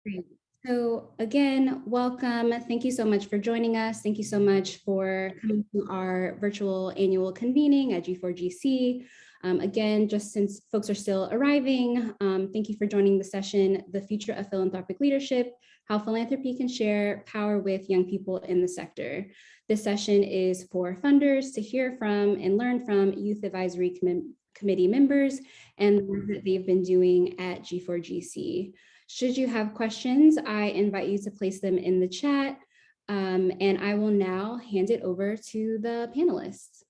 Great. So again, welcome. Thank you so much for joining us. Thank you so much for coming to our virtual annual convening at G4GC. Again, just since folks are still arriving, thank you for joining the session, The Future of Philanthropic Leadership, How Philanthropy Can Share Power with Young People in the Sector. This session is for funders to hear from and learn from Youth Advisory Committee members and the work that they've been doing at G4GC. Should you have questions, I invite you to place them in the chat, and I will now hand it over to the panelists.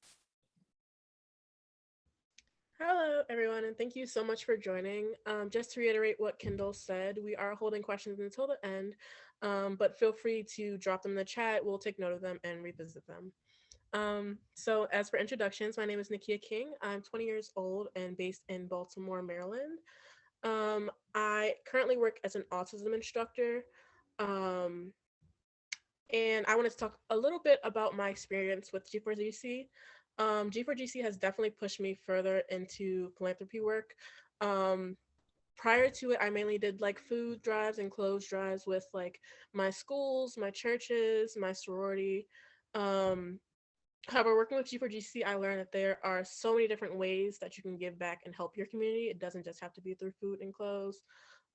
Hello, everyone, and thank you so much for joining. Just to reiterate what Kendall said, we are holding questions until the end, but feel free to drop them in the chat. We'll take note of them and revisit them. So as for introductions, my name is Nakia King. I'm 20 years old and based in Baltimore, Maryland. I currently work as an autism instructor, and I wanted to talk a little bit about my experience with G4GC. G4GC has definitely pushed me further into philanthropy work. Prior to it, I mainly did like food drives and clothes drives with like my schools, my churches, my sorority. However, working with G4GC, I learned that there are so many different ways that you can give back and help your community. It doesn't just have to be through food and clothes.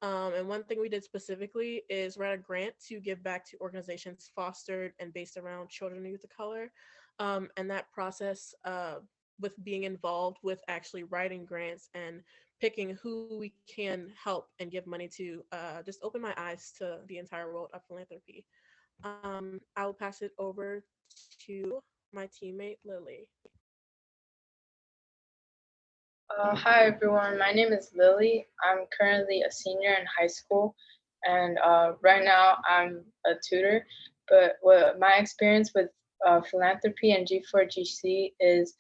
And one thing we did specifically is write a grant to give back to organizations fostered and based around children and youth of color. And that process with being involved with actually writing grants and picking who we can help and give money to just opened my eyes to the entire world of philanthropy. I will pass it over to my teammate, Lily. Hi everyone, my name is Lily. I'm currently a senior in high school, and right now I'm a tutor. But what my experience with philanthropy and G4GC is,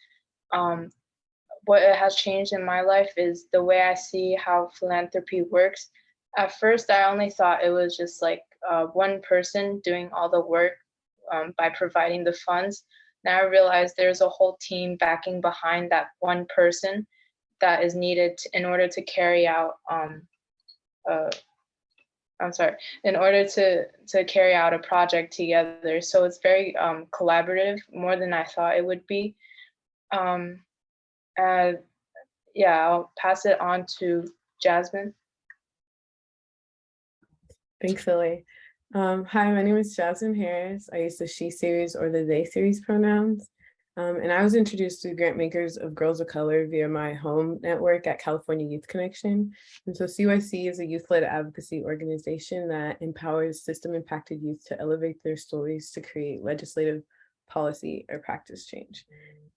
what it has changed in my life is the way I see how philanthropy works. At first, I only thought it was just like one person doing all the work by providing the funds. Now I realize there's a whole team backing behind that one person that is needed in order to carry out in order to carry out a project together. So it's very collaborative, more than I thought it would be. And yeah, I'll pass it on to Jasmine. Thanks, Lily. Hi, my name is Jasmine Harris. I use the she series or the they series pronouns. And I was introduced to grant makers of Girls of Color via my home network at California Youth Connection. And so CYC is a youth-led advocacy organization that empowers system-impacted youth to elevate their stories to create legislative, policy, or practice change.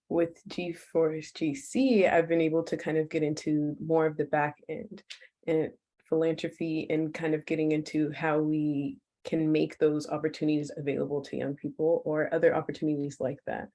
With G4GC, I've been able to kind of get into more of the back end and philanthropy and kind of getting into how we can make those opportunities available to young people or other opportunities like that.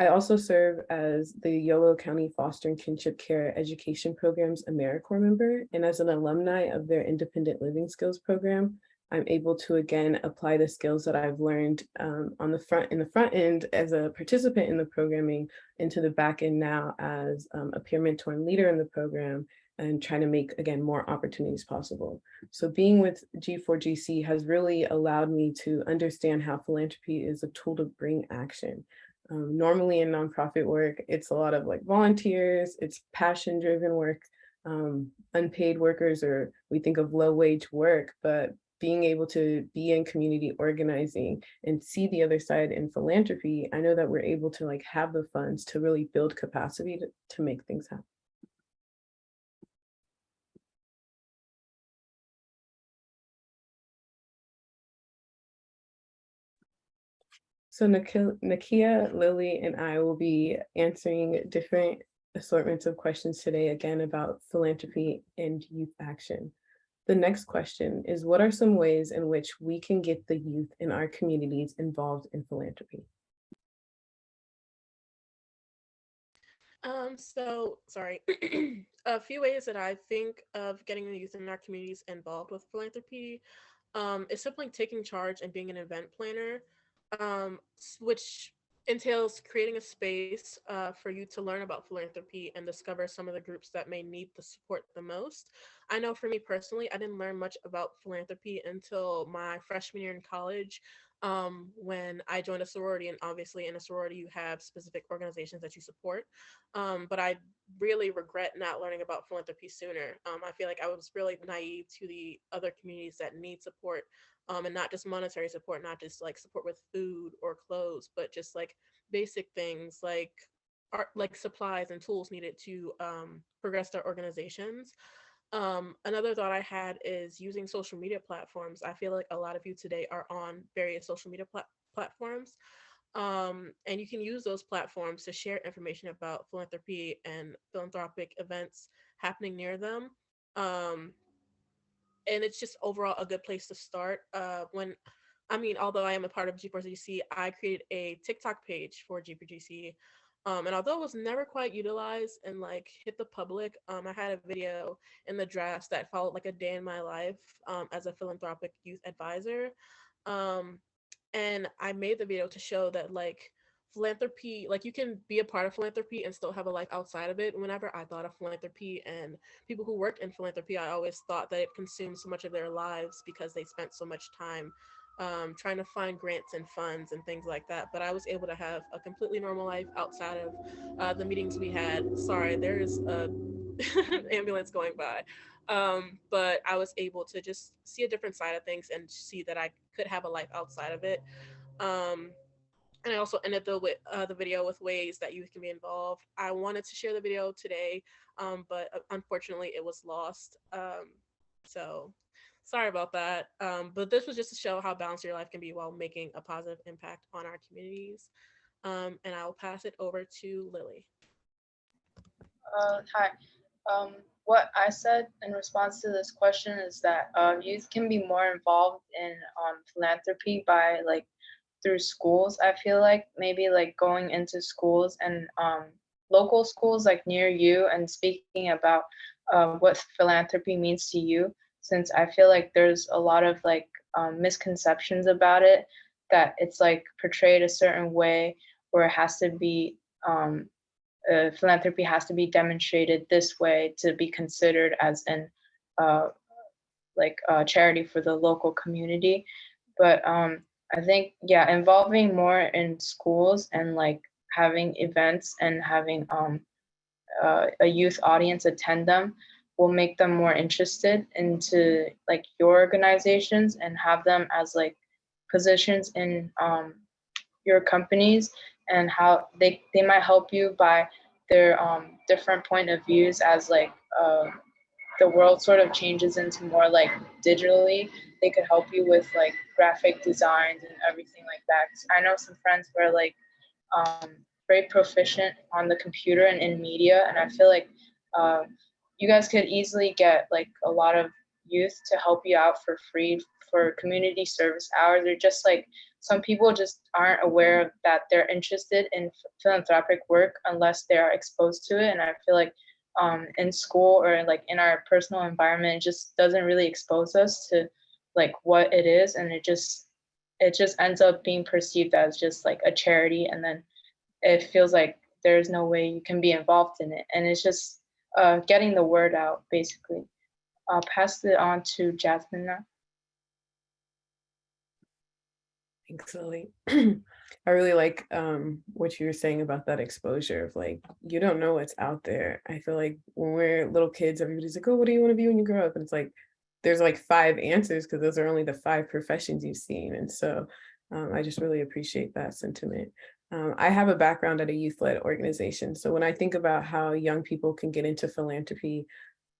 I also serve as the Yolo County Foster and Kinship Care Education Program's AmeriCorps member, and as an alumni of their Independent Living Skills program, I'm able to again apply the skills that I've learned in the front end as a participant in the programming into the back end now as a peer mentor and leader in the program, and trying to make, again, more opportunities possible. So being with G4GC has really allowed me to understand how philanthropy is a tool to bring action. Normally in nonprofit work, it's a lot of like volunteers, it's passion-driven work, unpaid workers, or we think of low-wage work, but being able to be in community organizing and see the other side in philanthropy, I know that we're able to like have the funds to really build capacity to make things happen. So Nakia, Lily, and I will be answering different assortments of questions today, again, about philanthropy and youth action. The next question is, what are some ways in which we can get the youth in our communities involved in philanthropy? A few ways that I think of getting the youth in our communities involved with philanthropy is simply taking charge and being an event planner, which entails creating a space for you to learn about philanthropy and discover some of the groups that may need the support the most. I know for me personally, I didn't learn much about philanthropy until my freshman year in college, when I joined a sorority. And obviously, in a sorority, you have specific organizations that you support. But I really regret not learning about philanthropy sooner. I feel like I was really naive to the other communities that need support, and not just monetary support, not just like support with food or clothes, but just like basic things like art, like supplies and tools needed to progress their organizations. Another thought I had is using social media platforms. I feel like a lot of you today are on various social media platforms. And you can use those platforms to share information about philanthropy and philanthropic events happening near them. Um, and it's just overall a good place to start. Although I am a part of G4GC, I created a TikTok page for G4GC. And although it was never quite utilized and like hit the public, I had a video in the drafts that followed like a day in my life as a philanthropic youth advisor. Um, and I made the video to show that like philanthropy, like you can be a part of philanthropy and still have a life outside of it. Whenever I thought of philanthropy and people who worked in philanthropy, I always thought that it consumed so much of their lives because they spent so much time trying to find grants and funds and things like that. But I was able to have a completely normal life outside of the meetings we had. Sorry, there's a ambulance going by. But I was able to just see a different side of things and see that I could have a life outside of it. Um, and I also ended the video with ways that youth can be involved. I wanted to share the video today, but unfortunately it was lost. So sorry about that. But this was just to show how balanced your life can be while making a positive impact on our communities. And I will pass it over to Lily. Hi. What I said in response to this question is that youth can be more involved in philanthropy by like through schools. I feel like maybe like going into schools and local schools like near you and speaking about what philanthropy means to you, since I feel like there's a lot of like misconceptions about it, that it's like portrayed a certain way where it has to be philanthropy has to be demonstrated this way to be considered as an uh, charity for the local community. But I think, yeah, involving more in schools and like having events and having a youth audience attend them will make them more interested into like your organizations and have them as like positions in your companies, and how they might help you by their different point of views as like the world sort of changes into more like digitally. They could help you with like graphic designs and everything like that. 'Cause I know some friends who are like very proficient on the computer and in media, and I feel like uh, you guys could easily get like a lot of youth to help you out for free for community service hours, or just like some people just aren't aware of that they're interested in philanthropic work unless they are exposed to it. And I feel like in school or like in our personal environment, it just doesn't really expose us to like what it is, and it just ends up being perceived as just like a charity, and then it feels like there's no way you can be involved in it, and it's just getting the word out basically. I'll pass it on to Jasmine now. Thanks, Lily. I really like what you were saying about that exposure of like, you don't know what's out there. I feel like when we're little kids, everybody's like, oh, what do you want to be when you grow up? And it's like, there's like 5 answers because those are only the 5 professions you've seen. And so I just really appreciate that sentiment. I have a background at a youth-led organization. So when I think about how young people can get into philanthropy,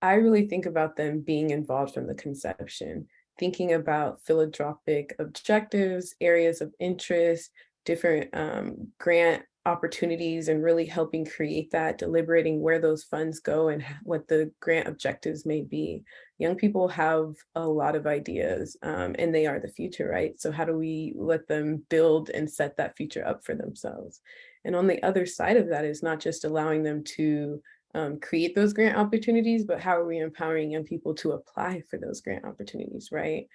I really think about them being involved from the conception, thinking about philanthropic objectives, areas of interest, different grant opportunities, and really helping create that, deliberating where those funds go and what the grant objectives may be. Young people have a lot of ideas and they are the future, right? So how do we let them build and set that future up for themselves? And on the other side of that is not just allowing them to create those grant opportunities, but how are we empowering young people to apply for those grant opportunities, right?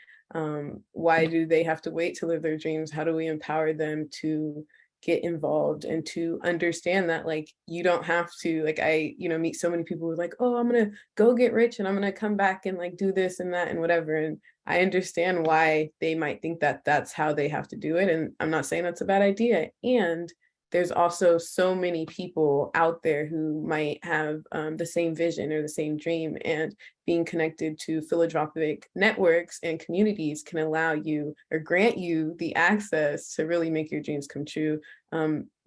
Why do they have to wait to live their dreams? How do we empower them to get involved and to understand that like you don't have to, like I, meet so many people who are like, oh, I'm gonna go get rich and I'm gonna come back and like do this and that and whatever. And I understand why they might think that that's how they have to do it. And I'm not saying that's a bad idea. And there's also so many people out there who might have the same vision or the same dream, and being connected to philanthropic networks and communities can allow you or grant you the access to really make your dreams come true,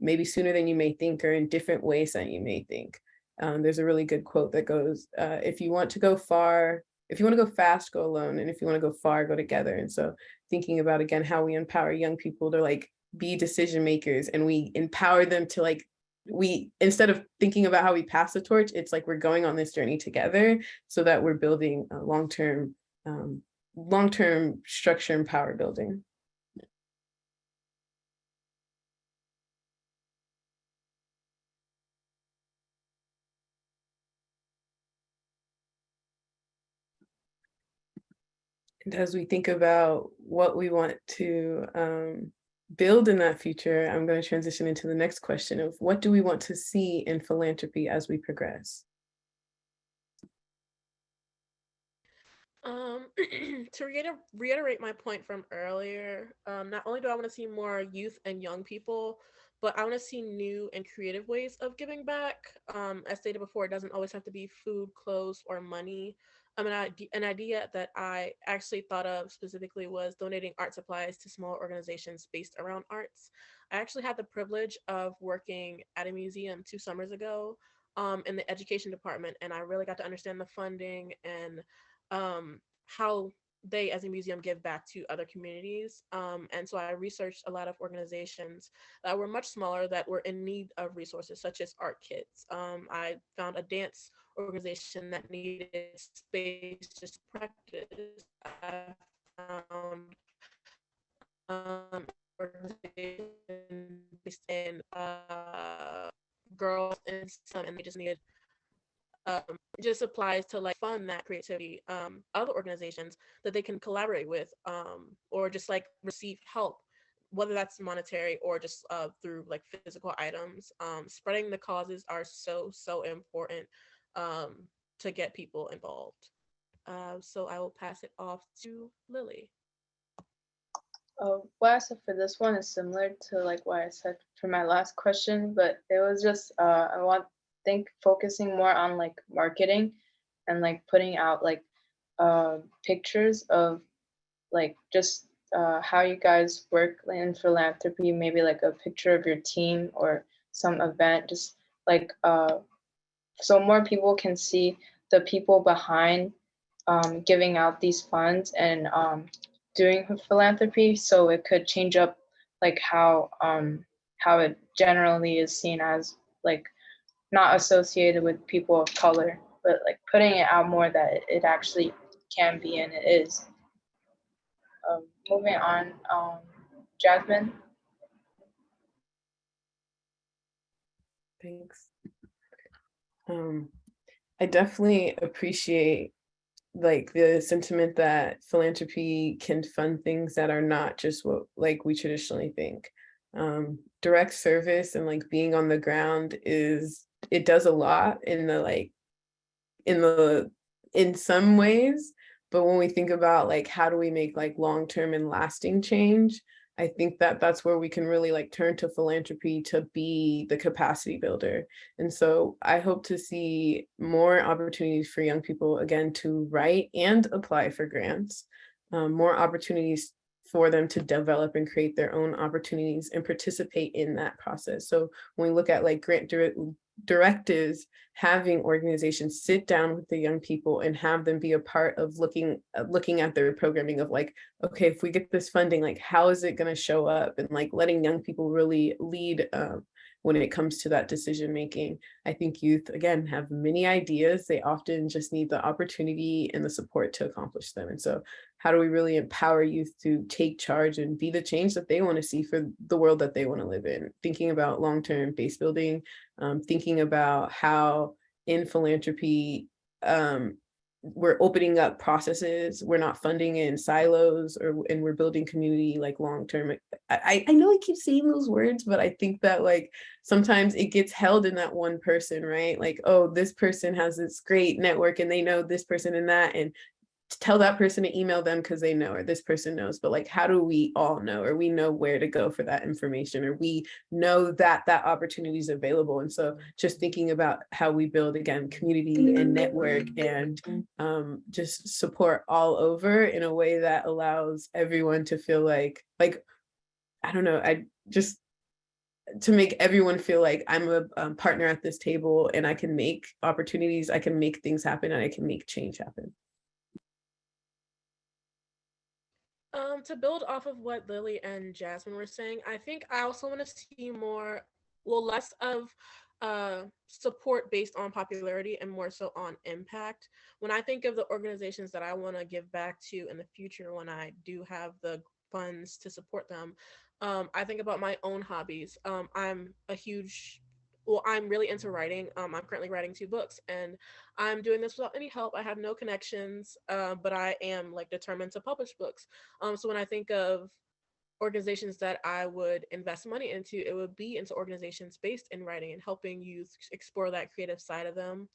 maybe sooner than you may think or in different ways than you may think. There's a really good quote that goes, if you want to go far, if you want to go fast, go alone. And if you want to go far, go together. And so thinking about, again, how we empower young people to like be decision makers, and we empower them to like, we, instead of thinking about how we pass the torch, it's like we're going on this journey together so that we're building a long-term structure and power building. And as we think about what we want to build in that future, I'm going to transition into the next question of what do we want to see in philanthropy as we progress? To reiterate my point from earlier, not only do I want to see more youth and young people, but I want to see new and creative ways of giving back. As stated before, it doesn't always have to be food, clothes, or money. An idea that I actually thought of specifically was donating art supplies to small organizations based around arts. I actually had the privilege of working at a museum 2 summers ago, in the education department, and I really got to understand the funding and how they as a museum give back to other communities. And so I researched a lot of organizations that were much smaller that were in need of resources such as art kits. I found a dance organization that needed space just to practice. I found organization based in girls and some, and they just needed um, just applies to like fund that creativity. Other organizations that they can collaborate with, or just like receive help, whether that's monetary or just through like physical items. Spreading the causes are so important, to get people involved. So I will pass it off to Lily. What I said for this one is similar to like what I said for my last question, but it was just think focusing more on like marketing and like putting out like pictures of like just how you guys work in philanthropy, maybe like a picture of your team or some event, just like so more people can see the people behind giving out these funds and doing philanthropy, so it could change up like how it generally is seen as like not associated with people of color, but like putting it out more that it actually can be and it is. Moving on, Jasmine. Thanks. I definitely appreciate like the sentiment that philanthropy can fund things that are not just what like we traditionally think. Direct service and like being on the ground it does a lot in the like in some ways, but when we think about like how do we make like long-term and lasting change, I think that that's where we can really like turn to philanthropy to be the capacity builder. And so I hope to see more opportunities for young people, again, to write and apply for grants, more opportunities for them to develop and create their own opportunities and participate in that process. So when we look at like grant directives, having organizations sit down with the young people and have them be a part of looking at their programming of like, okay, if we get this funding, like how is it going to show up, and like letting young people really lead when it comes to that decision making. I think youth, again, have many ideas. They often just need the opportunity and the support to accomplish them. And so how do we really empower youth to take charge and be the change that they want to see for the world that they want to live in? Thinking about long-term base building, thinking about how in philanthropy, we're opening up processes, we're not funding in silos, and we're building community like long-term. I know I keep saying those words, but I think that like sometimes it gets held in that one person, right? Like, oh, this person has this great network and they know this person and that, and tell that person to email them because they know, or this person knows. But like, how do we all know, or we know where to go for that information, or we know that that opportunity is available? And so just thinking about how we build, again, community and network and just support all over in a way that allows everyone to feel like I don't know, I just to make everyone feel like I'm a partner at this table, and I can make opportunities, I can make things happen, and I can make change happen. To build off of what Lily and Jasmine were saying, I think I also want to see more, well, less of support based on popularity and more so on impact. When I think of the organizations that I want to give back to in the future, when I do have the funds to support them, I think about my own hobbies. I'm really into writing. I'm currently writing 2 books, and I'm doing this without any help. I have no connections, but I am like determined to publish books. So when I think of organizations that I would invest money into, it would be into organizations based in writing and helping youth explore that creative side of them.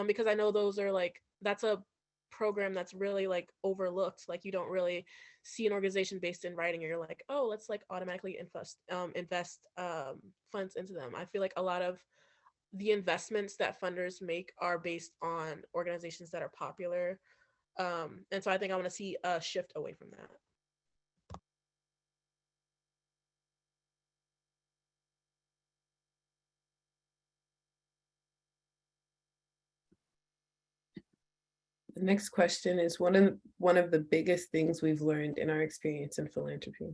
Because I know those are like, that's a program that's really like overlooked. Like you don't really see an organization based in writing, and you're like, oh, let's like automatically invest funds into them. I feel like a lot of the investments that funders make are based on organizations that are popular. And so I think I want to see a shift away from that. The next question is one of the biggest things we've learned in our experience in philanthropy.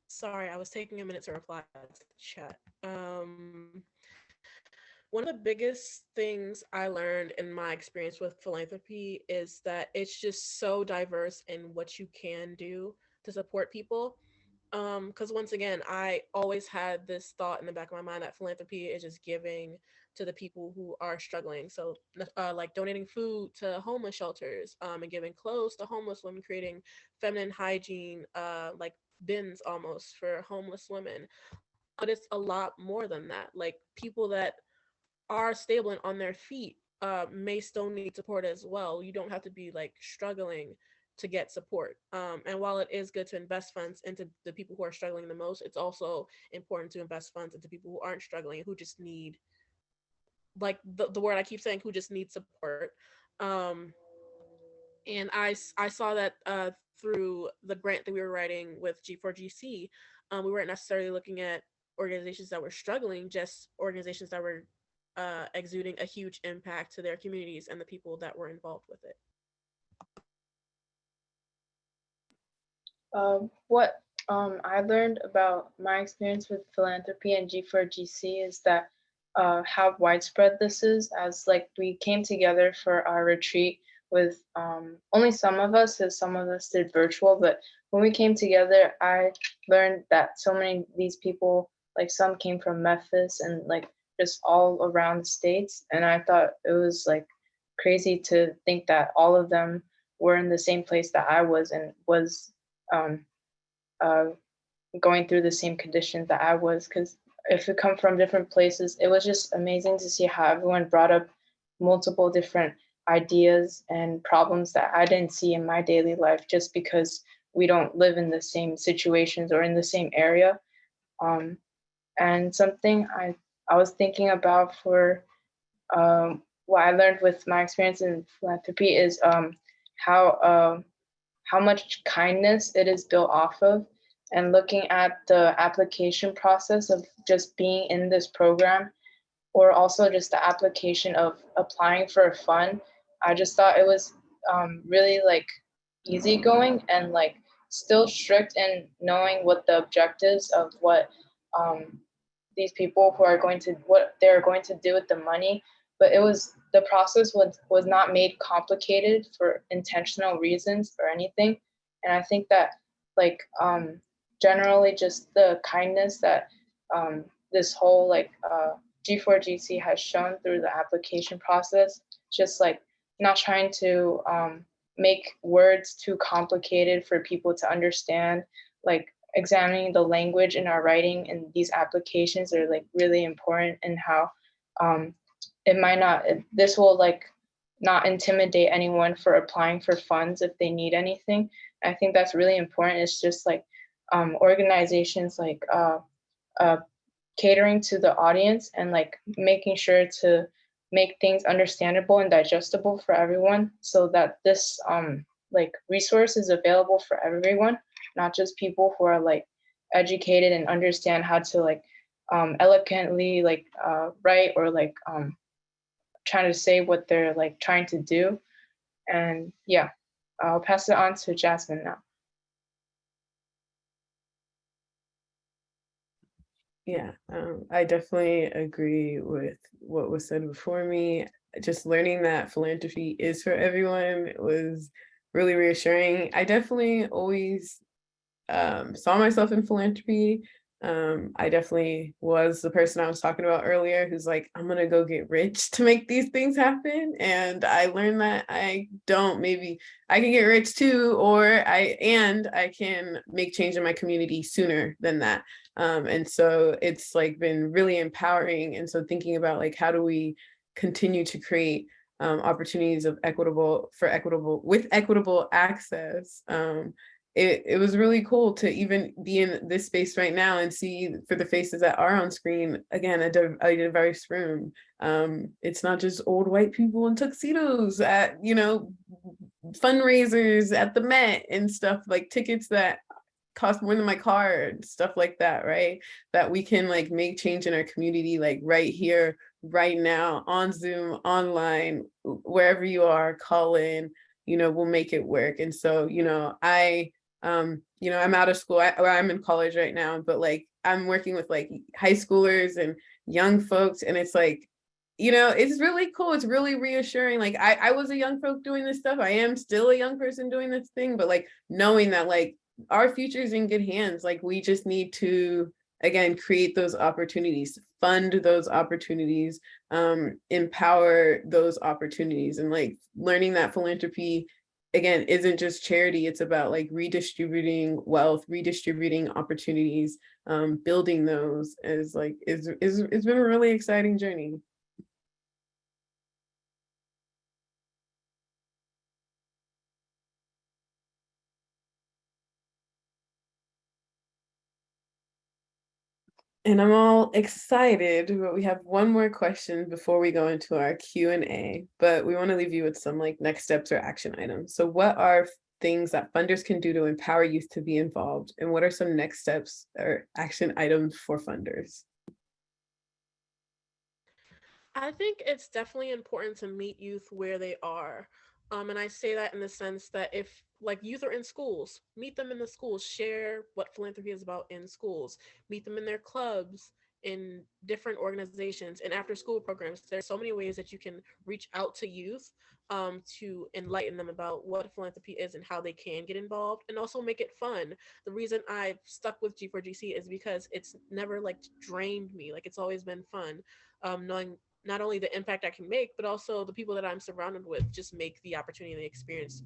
Sorry, I was taking a minute to reply to the chat. One of the biggest things I learned in my experience with philanthropy is that it's just so diverse in what you can do to support people. Because once again, I always had this thought in the back of my mind that philanthropy is just giving to the people who are struggling. So, like donating food to homeless shelters, and giving clothes to homeless women, creating feminine hygiene, like bins almost for homeless women. But it's a lot more than that. Like people that are stable and on their feet may still need support as well. You don't have to be like struggling to get support. And while it is good to invest funds into the people who are struggling the most, it's also important to invest funds into people who aren't struggling, who just need, like the word I keep saying, who just need support. Um, and I saw that through the grant that we were writing with G4GC. We weren't necessarily looking at organizations that were struggling, just organizations that were exuding a huge impact to their communities and the people that were involved with it. What I learned about my experience with philanthropy and G4GC is that how widespread this is, as like we came together for our retreat with only some of us, as some of us did virtual, but when we came together, I learned that so many of these people, like some came from Memphis and like just all around the states, and I thought it was like crazy to think that all of them were in the same place that I was and was um, uh, going through the same conditions that I was. Because if we come from different places, it was just amazing to see how everyone brought up multiple different ideas and problems that I didn't see in my daily life just because we don't live in the same situations or in the same area. Um, and something I was thinking about for what I learned with my experience in philanthropy is how how much kindness it is built off of, and looking at the application process of just being in this program, or also just the application of applying for a fund. I just thought it was really like easygoing and like still strict in knowing what the objectives of what um, these people who are going to what they're going to do with the money. But it was the process was not made complicated for intentional reasons or anything. And I think that like generally just the kindness that this whole like G4GC has shown through the application process, just like not trying to make words too complicated for people to understand, like examining the language in our writing and these applications are like really important, and how it might not, this will like not intimidate anyone for applying for funds if they need anything. I think that's really important. It's just like organizations like catering to the audience and like making sure to make things understandable and digestible for everyone, so that this like resource is available for everyone, not just people who are like educated and understand how to like eloquently like write or like trying to say what they're like trying to do. And yeah, I'll pass it on to Jasmine now. Yeah, I definitely agree with what was said before me. Just learning that philanthropy is for everyone was really reassuring. I definitely always saw myself in philanthropy. I definitely was the person I was talking about earlier who's like, I'm gonna go get rich to make these things happen. And I learned that I don't, maybe I can get rich too, or I can make change in my community sooner than that. And so it's like been really empowering. And so thinking about like, how do we continue to create opportunities of equitable with equitable access. It was really cool to even be in this space right now and see, for the faces that are on screen, again, a diverse room. It's not just old white people in tuxedos at, fundraisers at the Met and stuff, like tickets that cost more than my car, stuff like that, right? That we can like make change in our community, like right here, right now, on Zoom, online, wherever you are, call in, we'll make it work. And so, I'm out of school, I'm in college right now, but like I'm working with like high schoolers and young folks, and it's like, it's really cool. It's really reassuring. Like I was a young folk doing this stuff. I am still a young person doing this thing, but like knowing that like our future is in good hands. Like we just need to, again, create those opportunities, fund those opportunities, empower those opportunities, and like learning that philanthropy, again, isn't just charity. It's about like redistributing wealth, redistributing opportunities, building those is it's been a really exciting journey. And I'm all excited, but we have one more question before we go into our Q&A, but we want to leave you with some like next steps or action items. So what are things that funders can do to empower youth to be involved? And what are some next steps or action items for funders? I think it's definitely important to meet youth where they are. And I say that in the sense that if like youth are in schools, meet them in the schools, share what philanthropy is about in schools, meet them in their clubs, in different organizations and after school programs. There's so many ways that you can reach out to youth to enlighten them about what philanthropy is and how they can get involved, and also make it fun. The reason I've stuck with G4GC is because it's never like drained me. Like it's always been fun, knowing not only the impact I can make, but also the people that I'm surrounded with just make the opportunity and the experience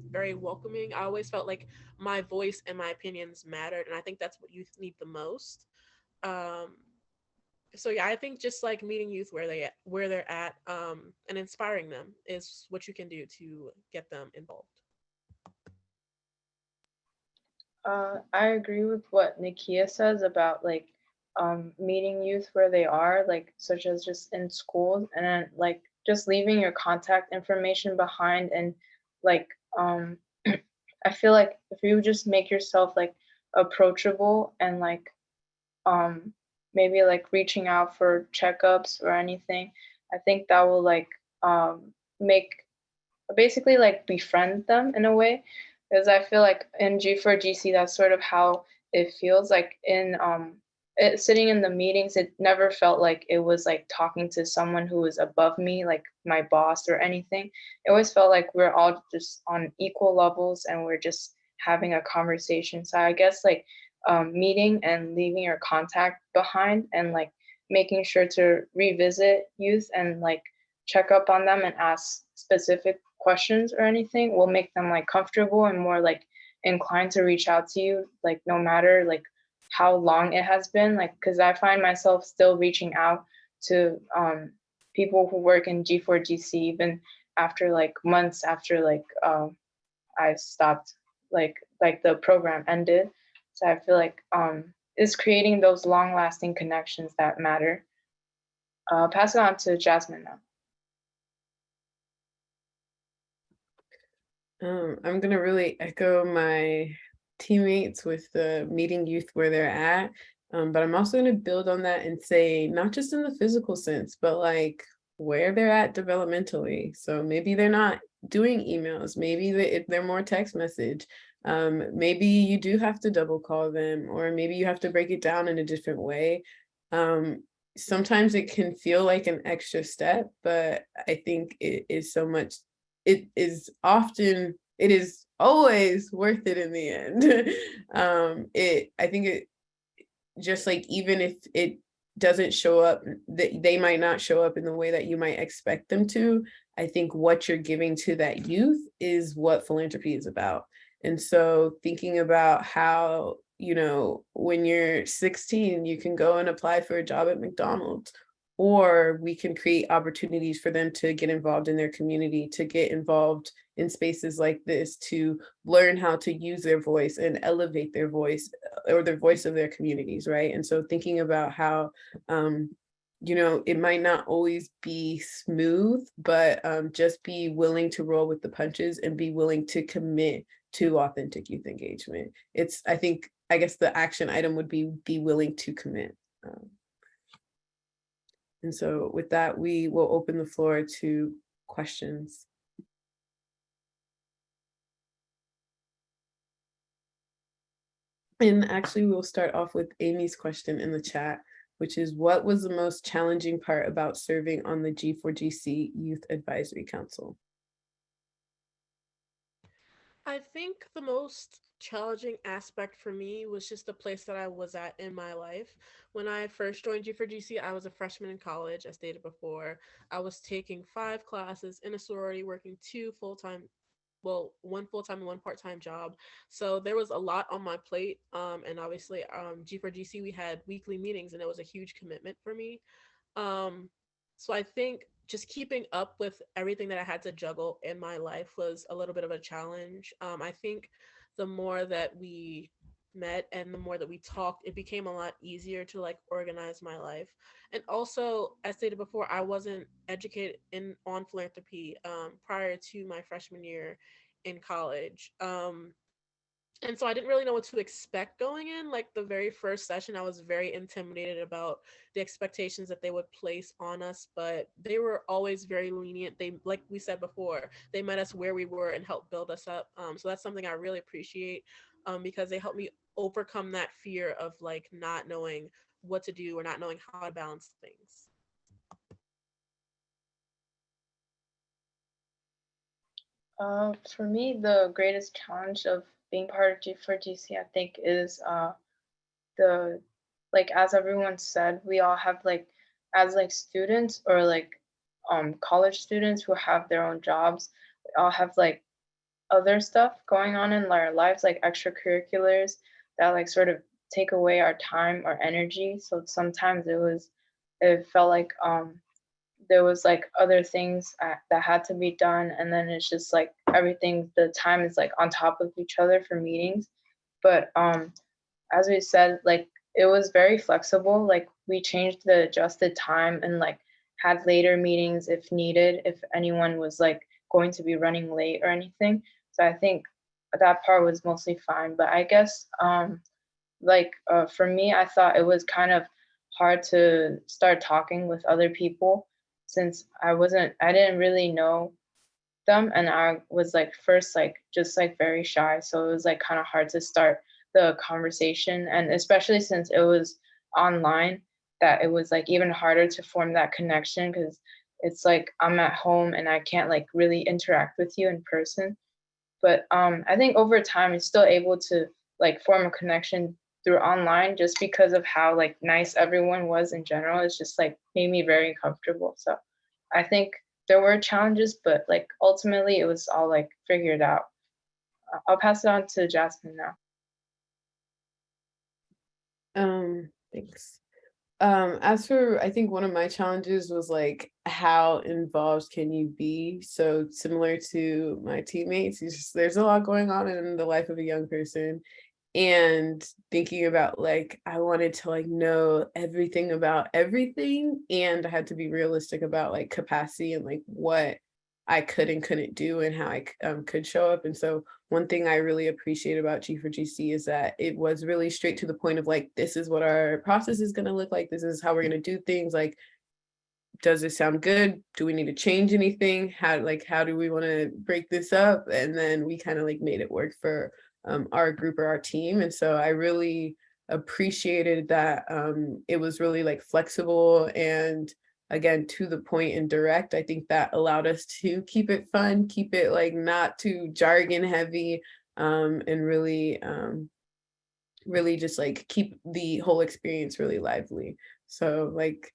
very welcoming. I always felt like my voice and my opinions mattered, and I think that's what youth need the most. Um, so yeah, I think just like meeting youth where they're at, and inspiring them is what you can do to get them involved. I agree with what Nikia says about like meeting youth where they are, like such as just in schools, and then like just leaving your contact information behind, and like I feel like if you just make yourself like approachable and like maybe like reaching out for checkups or anything, I think that will like make basically like befriend them in a way, because I feel like in G4GC that's sort of how it feels like in sitting in the meetings. It never felt like it was like talking to someone who was above me, like my boss or anything. It always felt like we're all just on equal levels and we're just having a conversation. So I guess like meeting and leaving your contact behind, and like making sure to revisit youth and like check up on them and ask specific questions or anything will make them like comfortable and more like inclined to reach out to you, like no matter like how long it has been, like because I find myself still reaching out to people who work in G4GC even after like months after like I stopped, like the program ended. So I feel like it's creating those long lasting connections that matter. Pass it on to Jasmine now. I'm gonna really echo my teammates with the meeting youth where they're at. But I'm also gonna build on that and say, not just in the physical sense, but like where they're at developmentally. So maybe they're not doing emails, maybe they're more text message. Maybe you do have to double call them, or maybe you have to break it down in a different way. Sometimes it can feel like an extra step, but I think it is so much, it is always worth it in the end. I think it just like, even if it doesn't show up, they might not show up in the way that you might expect them to. I think what you're giving to that youth is what philanthropy is about. And so thinking about how, when you're 16, you can go and apply for a job at McDonald's, or we can create opportunities for them to get involved in their community, to get involved in spaces like this, to learn how to use their voice and elevate their voice, or the voice of their communities, right? And so thinking about how, it might not always be smooth, but just be willing to roll with the punches and be willing to commit to authentic youth engagement. I guess the action item would be willing to commit. And so with that, we will open the floor to questions. And actually, we'll start off with Amy's question in the chat, which is, what was the most challenging part about serving on the G4GC Youth Advisory Council? I think the most challenging aspect for me was just the place that I was at in my life. When I first joined G4GC, I was a freshman in college, as stated before. I was taking 5 classes in a sorority, working 2 full-time, well, 1 full-time and 1 part-time job. So there was a lot on my plate. And obviously, G4GC, we had weekly meetings, and it was a huge commitment for me. So I think just keeping up with everything that I had to juggle in my life was a little bit of a challenge. I think the more that we met and the more that we talked, it became a lot easier to like organize my life. And also, as stated before, I wasn't educated on philanthropy prior to my freshman year in college. And so I didn't really know what to expect going in. Like the very first session, I was very intimidated about the expectations that they would place on us, but they were always very lenient. They, like we said before, they met us where we were and helped build us up. So that's something I really appreciate, because they helped me overcome that fear of like not knowing what to do or not knowing how to balance things. For me, the greatest challenge of being part of G4GC, I think, is the, like, as everyone said, we all have like, as like students or like college students who have their own jobs, we all have like other stuff going on in our lives, like extracurriculars that like sort of take away our time or energy. So sometimes it felt like there was like other things that had to be done, and then it's just like everything, the time is like on top of each other for meetings. But as we said, like it was very flexible. Like we changed the adjusted time and like had later meetings if needed, if anyone was like going to be running late or anything. So I think that part was mostly fine. But I guess for me, I thought it was kind of hard to start talking with other people since I didn't really know them, and I was like first like just like very shy. So it was like kind of hard to start the conversation, and especially since it was online, that it was like even harder to form that connection because it's like I'm at home and I can't like really interact with you in person. But I think over time, it's still able to like form a connection through online, just because of how like nice everyone was in general. It's just like made me very comfortable. So I think there were challenges, but like ultimately it was all like figured out. I'll pass it on to Jasmine now. Thanks. As for, I think one of my challenges was like, how involved can you be? So similar to my teammates, there's a lot going on in the life of a young person. And thinking about like, I wanted to like know everything about everything. And I had to be realistic about like capacity and like what I could and couldn't do and how I could show up. And so one thing I really appreciate about G4GC is that it was really straight to the point of like, this is what our process is going to look like. This is how we're going to do things. Like, does it sound good? Do we need to change anything? How do we want to break this up? And then we kind of like made it work for our group or our team. And so I really appreciated that it was really like flexible and again to the point and direct. I think that allowed us to keep it fun, keep it like not too jargon heavy, and really really just like keep the whole experience really lively. So like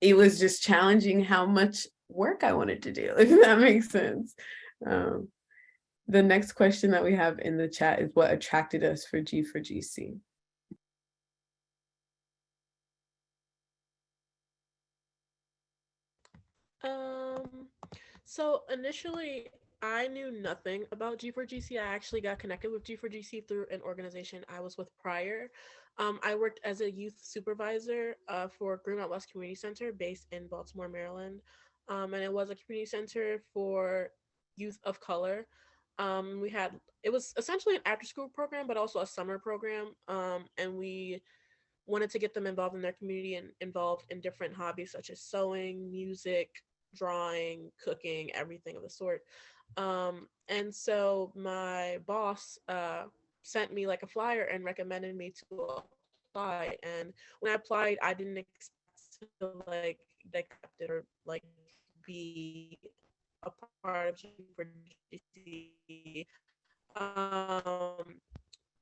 it was just challenging how much work I wanted to do, if that makes sense. The next question that we have in the chat is what attracted us for G4GC? So initially, I knew nothing about G4GC. I actually got connected with G4GC through an organization I was with prior. I worked as a youth supervisor for Green Mountain West Community Center based in Baltimore, Maryland. And it was a community center for youth of color. It was essentially an after school program, but also a summer program. And we wanted to get them involved in their community and involved in different hobbies such as sewing, music, drawing, cooking, everything of the sort. And so my boss sent me like a flyer and recommended me to apply. And when I applied, I didn't expect to like get accepted or like be a part of G4GC.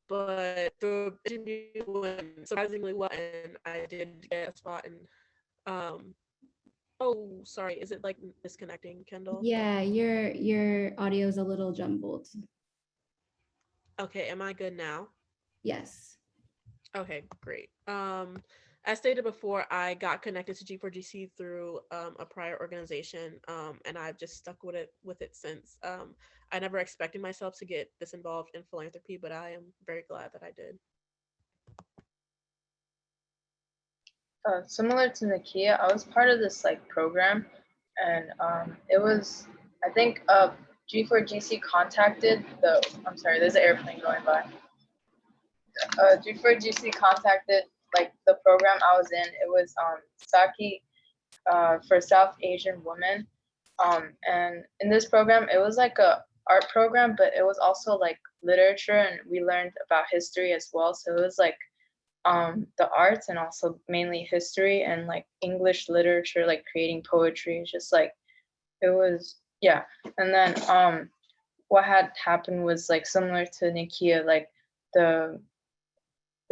But the interview went surprisingly well, and I did get a spot. And oh, sorry, is it like disconnecting, Kendall? Yeah, your audio is a little jumbled. Okay, am I good now? Yes. Okay, great. As stated before, I got connected to G4GC through a prior organization, and I've just stuck with it since. I never expected myself to get this involved in philanthropy, but I am very glad that I did. Similar to Nakia, I was part of this like program, and it was, I think, G4GC contacted the. I'm sorry, there's an airplane going by. G4GC contacted like the program I was in. It was Saki for South Asian women, and in this program it was like a art program, but it was also like literature, and we learned about history as well. So it was like the arts and also mainly history and like English literature, like creating poetry. Just like it was, yeah. And then what had happened was like similar to Nikia, like the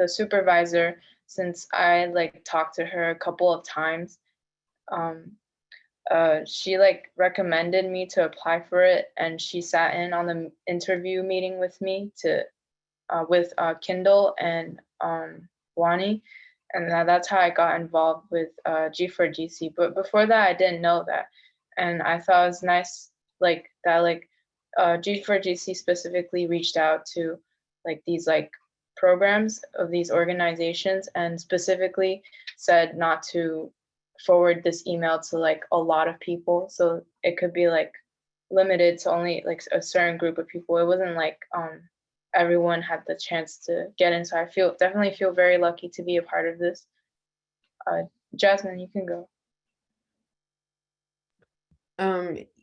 supervisor, since I like talked to her a couple of times, she like recommended me to apply for it, and she sat in on the interview meeting with me to with Kindle and Wani, and that's how I got involved with G4GC. But before that, I didn't know that, and I thought it was nice like that like G4GC specifically reached out to like these like programs of these organizations and specifically said not to forward this email to like a lot of people, so it could be like limited to only like a certain group of people. It wasn't like everyone had the chance to get in, so I definitely feel very lucky to be a part of this. Jasmine, you can go.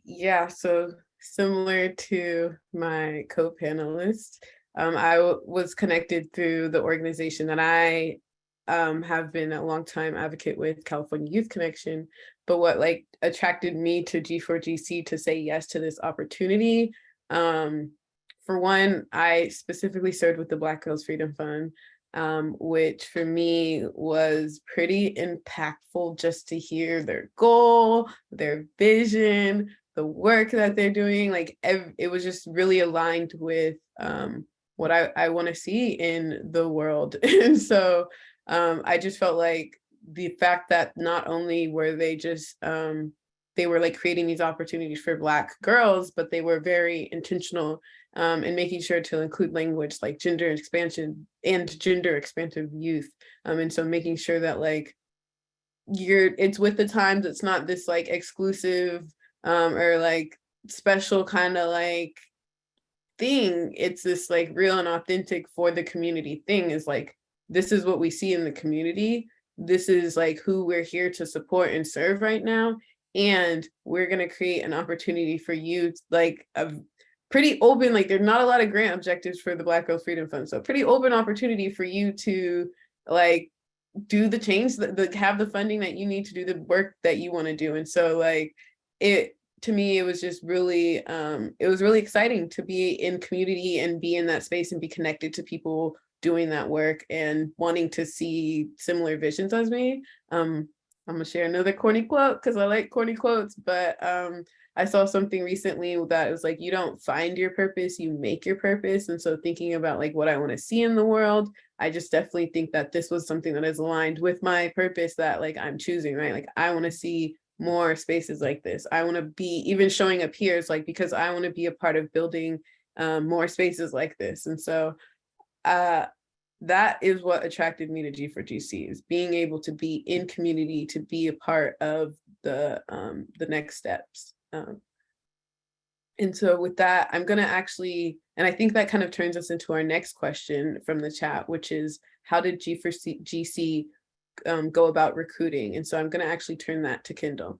Yeah, so similar to my co-panelist, I was connected through the organization that I have been a long time advocate with, California Youth Connection. But what like attracted me to G4GC to say yes to this opportunity, for one, I specifically served with the Black Girls Freedom Fund. which for me was pretty impactful just to hear their goal, their vision, the work that they're doing. Like it was just really aligned with what I want to see in the world. And so I just felt like the fact that not only were they just they were like creating these opportunities for Black girls, but they were very intentional and making sure to include language like gender expansion and gender expansive youth. And so making sure that like it's with the times, it's not this like exclusive or like special kind of like thing. It's this like real and authentic for the community thing, is like, this is what we see in the community. This is like who we're here to support and serve right now. And we're going to create an opportunity for you, like a pretty open, like there's not a lot of grant objectives for the Black Girls Freedom Fund. So pretty open opportunity for you to like do the change, have the funding that you need to do the work that you want to do. And so like to me, it was just really, it was really exciting to be in community and be in that space and be connected to people doing that work and wanting to see similar visions as me. I'm gonna share another corny quote because I like corny quotes, but I saw something recently that was like, you don't find your purpose, you make your purpose. And so thinking about like what I want to see in the world, I just definitely think that this was something that is aligned with my purpose that like I'm choosing, right? Like I want to see more spaces like this. I want to be even showing up here, it's like because I want to be a part of building more spaces like this. And so that is what attracted me to G4GC, is being able to be in community, to be a part of the next steps. And so with that, I'm going to actually, and I think that kind of turns us into our next question from the chat, which is, how did G4GC go about recruiting? And so I'm going to actually turn that to Kendall.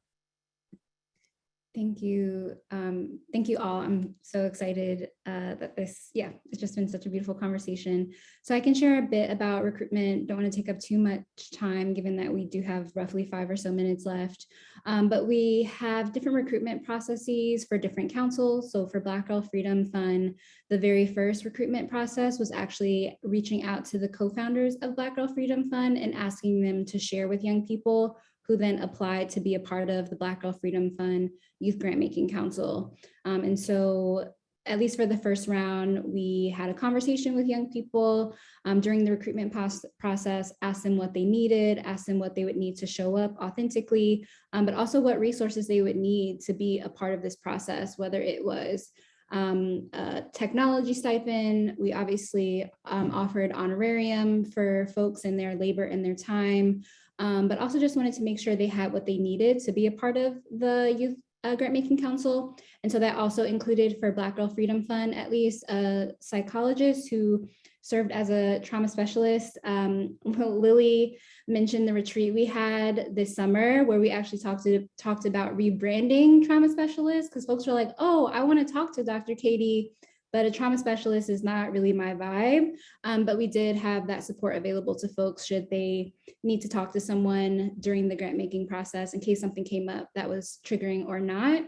Thank you. Thank you all. I'm so excited that it's just been such a beautiful conversation. So I can share a bit about recruitment. Don't want to take up too much time, given that we do have roughly 5 or so minutes left. But we have different recruitment processes for different councils. So for Black Girl Freedom Fund, the very first recruitment process was actually reaching out to the co-founders of Black Girl Freedom Fund and asking them to share with young people, who then applied to be a part of the Black Girl Freedom Fund Youth Grant Making Council. And so at least for the first round, we had a conversation with young people during the recruitment process, asked them what they needed, asked them what they would need to show up authentically, but also what resources they would need to be a part of this process, whether it was a technology stipend. We obviously offered honorarium for folks and their labor and their time, but also just wanted to make sure they had what they needed to be a part of the Youth Grant Making Council. And so that also included, for Black Girl Freedom Fund, at least a psychologist who served as a trauma specialist. Lily mentioned the retreat we had this summer, where we actually talked about rebranding trauma specialists, because folks were like, oh, I want to talk to Dr. Katie, but a trauma specialist is not really my vibe. But we did have that support available to folks should they need to talk to someone during the grant making process in case something came up that was triggering or not.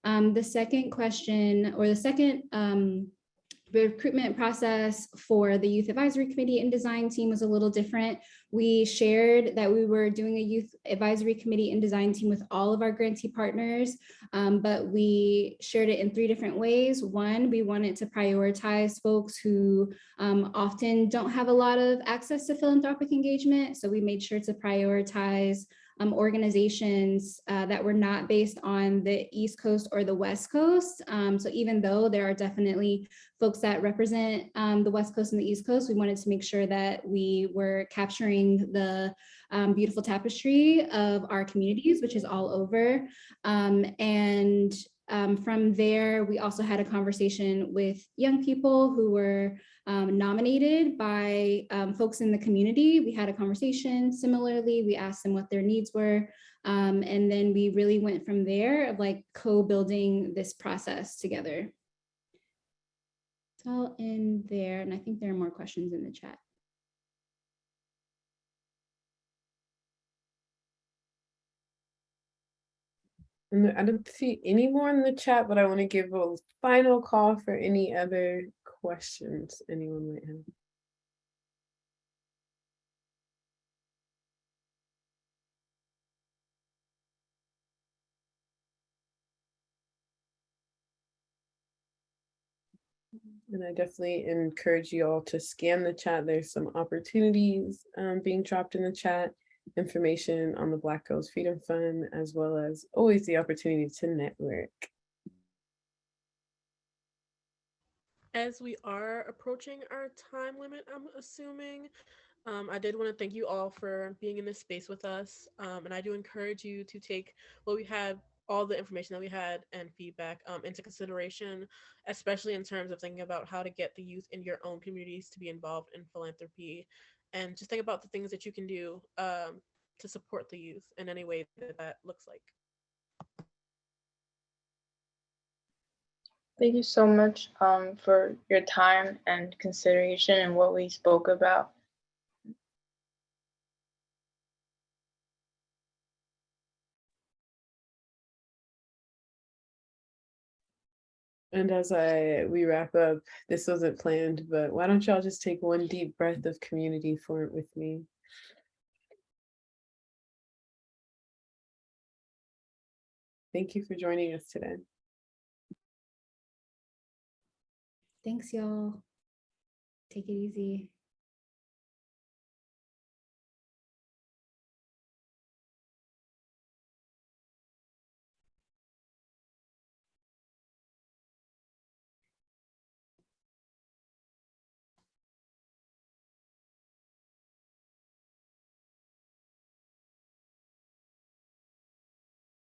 The second question, or the second recruitment process for the Youth Advisory Committee and Design team was a little different. We shared that we were doing a Youth Advisory Committee and Design team with all of our grantee partners, but we shared it in 3 different ways. One, we wanted to prioritize folks who often don't have a lot of access to philanthropic engagement. So we made sure to prioritize organizations that were not based on the East Coast or the West Coast. So even though there are definitely folks that represent the West Coast and the East Coast, we wanted to make sure that we were capturing the beautiful tapestry of our communities, which is all over. From there, we also had a conversation with young people who were nominated by folks in the community. We had a conversation. Similarly, we asked them what their needs were. And then we really went from there of like co-building this process together. So I'll end there. And I think there are more questions in the chat. I don't see any more in the chat, but I want to give a final call for any other questions anyone might have. And I definitely encourage you all to scan the chat. There's some opportunities being dropped in the chat, information on the Black Girls Freedom Fund, as well as always the opportunity to network. As we are approaching our time limit, I'm assuming, I did want to thank you all for being in this space with us. And I do encourage you to take what we had, all the information that we had and feedback into consideration, especially in terms of thinking about how to get the youth in your own communities to be involved in philanthropy. And just think about the things that you can do to support the youth in any way that that looks like. Thank you so much for your time and consideration and what we spoke about. And as we wrap up, this wasn't planned, but why don't y'all just take one deep breath of community for it with me? Thank you for joining us today. Thanks, y'all. Take it easy.